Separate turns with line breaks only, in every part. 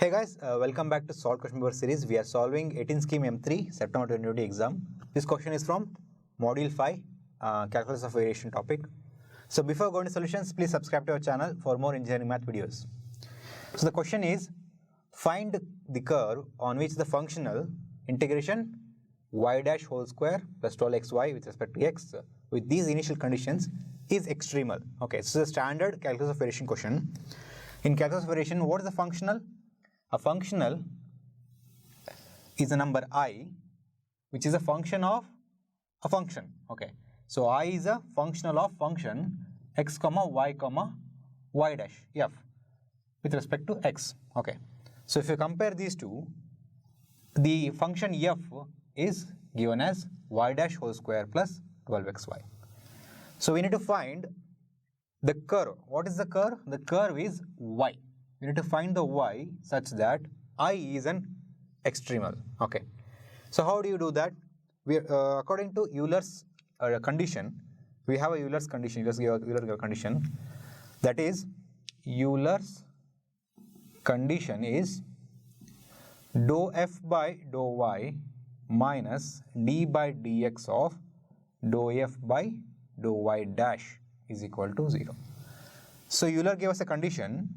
Hey guys, welcome back to Solve Question Paper series. We are solving 18 Scheme M3 September 2020 exam. This question is from Module 5, Calculus of Variation topic. So before going to solutions, please subscribe to our channel for more engineering math videos. So the question is, find the curve on which the functional integration y dash whole square plus 12xy with respect to x with these initial conditions is extremal. Okay, so the standard calculus of variation question. In calculus of variation, what is the functional? A functional is a number I, which is a function of a function. Okay, so I is a functional of function x comma y dash f with respect to x. Okay, so if you compare these two, the function f is given as y dash whole square plus 12xy. So we need to find the curve. What is the curve? The curve is y. We need to find the y such that I is an extremal. Okay. So how do you do that? We according to Euler's condition, we have a Euler's condition. Let's give a Euler's condition. That is, Euler's condition is dou f by dou y minus d by dx of dou f by dou y dash is equal to 0. So Euler gave us a condition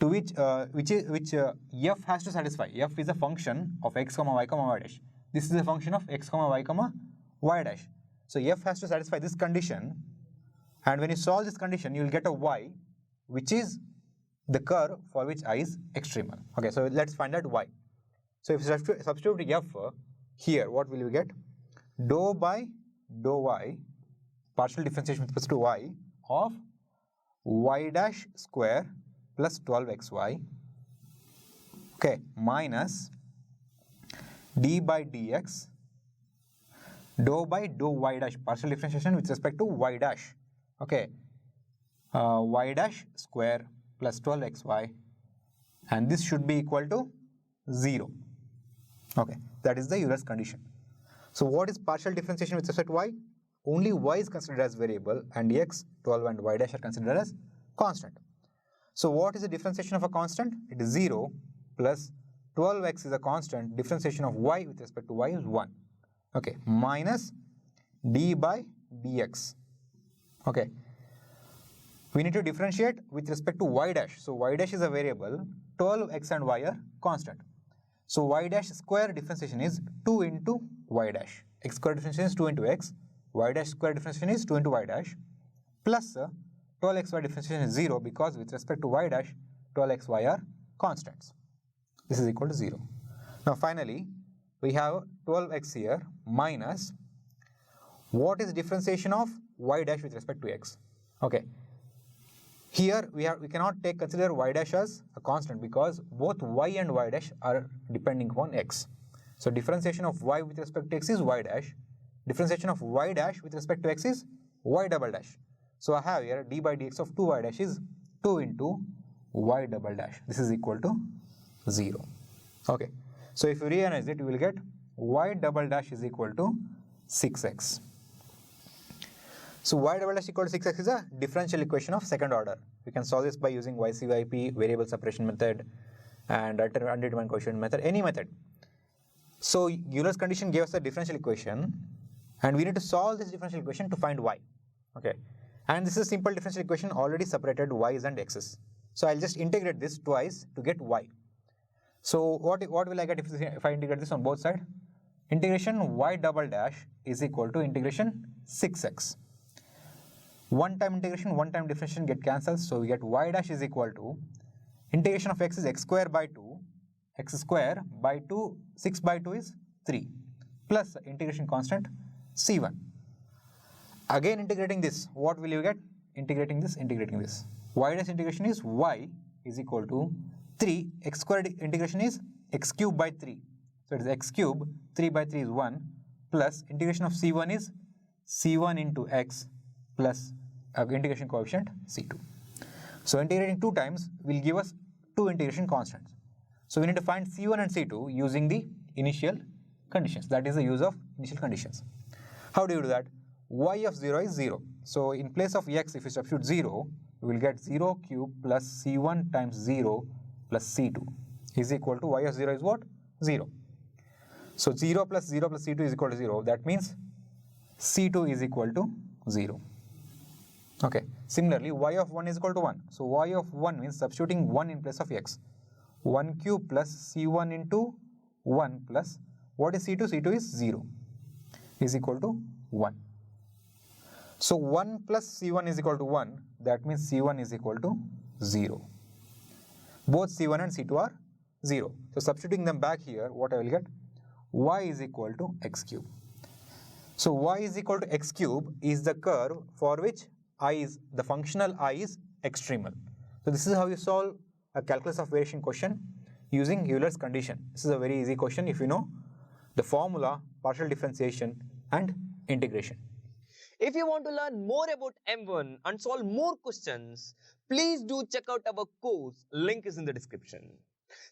to which f has to satisfy. F is a function of x comma y dash. This is a function of x comma y dash. So f has to satisfy this condition, and when you solve this condition, you will get a y, which is the curve for which I is extremal. Okay, so let's find out y. So if you substitute f here, what will you get? Dou by dou y, partial differentiation with respect to y, of y dash square plus 12xy, okay, minus d by dx dou by dou y dash, partial differentiation with respect to y dash, okay, y dash square plus 12xy, and this should be equal to 0. Okay, that is the Euler's condition. So what is partial differentiation with respect to y? Only y is considered as variable and x, 12 and y dash are considered as constant. So what is the differentiation of a constant? It is 0 plus 12x is a constant. Differentiation of y with respect to y is 1. Okay, minus d by dx. Okay, we need to differentiate with respect to y dash. So y dash is a variable, 12x and y are constant. So y dash square differentiation is 2 into y dash. X square differentiation is 2 into x. Y dash square differentiation is 2 into y dash plus 12xy differentiation is 0 because with respect to y dash, 12xy are constants. This is equal to 0. Now finally, we have 12x here minus, what is differentiation of y dash with respect to x? Okay, here we cannot consider y dash as a constant because both y and y dash are depending upon x. So differentiation of y with respect to x is y dash. Differentiation of y dash with respect to x is y double dash. So I have here d by dx of 2y dash is 2 into y double dash. This is equal to 0. Okay. So if you rearrange it, you will get y double dash is equal to 6x. So y double dash equal to 6x is a differential equation of second order. We can solve this by using YCYP, variable separation method, and undetermined coefficient method, any method. So Euler's condition gave us a differential equation, and we need to solve this differential equation to find y. Okay. And this is a simple differential equation already separated y's and x's. So I'll just integrate this twice to get y. So what will I get if I integrate this on both sides? Integration y double dash is equal to integration 6x. One time integration, one time differentiation get cancelled. So we get y dash is equal to integration of x is x square by 2. X square by 2, 6 by 2 is 3 plus integration constant c1. Again integrating this, what will you get? Integrating this. Y dash integration is y is equal to 3. X squared integration is x cube by 3. So it is x cube, 3 by 3 is 1, plus integration of c1 is c1 into x plus integration coefficient c2. So integrating 2 times will give us 2 integration constants. So we need to find c1 and c2 using the initial conditions. That is the use of initial conditions. How do you do that? Y of 0 is 0. So in place of x, if you substitute 0, we will get 0 cube plus c1 times 0 plus c2. is equal to y of 0 is what? 0. So 0 plus c2 is equal to 0. That means c2 is equal to 0. Okay. Similarly, y of 1 is equal to 1. So y of 1 means substituting 1 in place of x. 1 cube plus c1 into 1 plus, what is c2? c2 is 0 is equal to 1. So 1 plus c1 is equal to 1. That means c1 is equal to 0. Both c1 and c2 are 0. So substituting them back here, what I will get? Y is equal to x cube. So y is equal to x cube is the curve for which the functional I is extremal. So this is how you solve a calculus of variation question using Euler's condition. This is a very easy question if you know the formula, partial differentiation and integration.
If you want to learn more about M1 and solve more questions, please do check out our course. Link is in the description.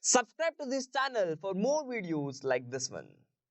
Subscribe to this channel for more videos like this one.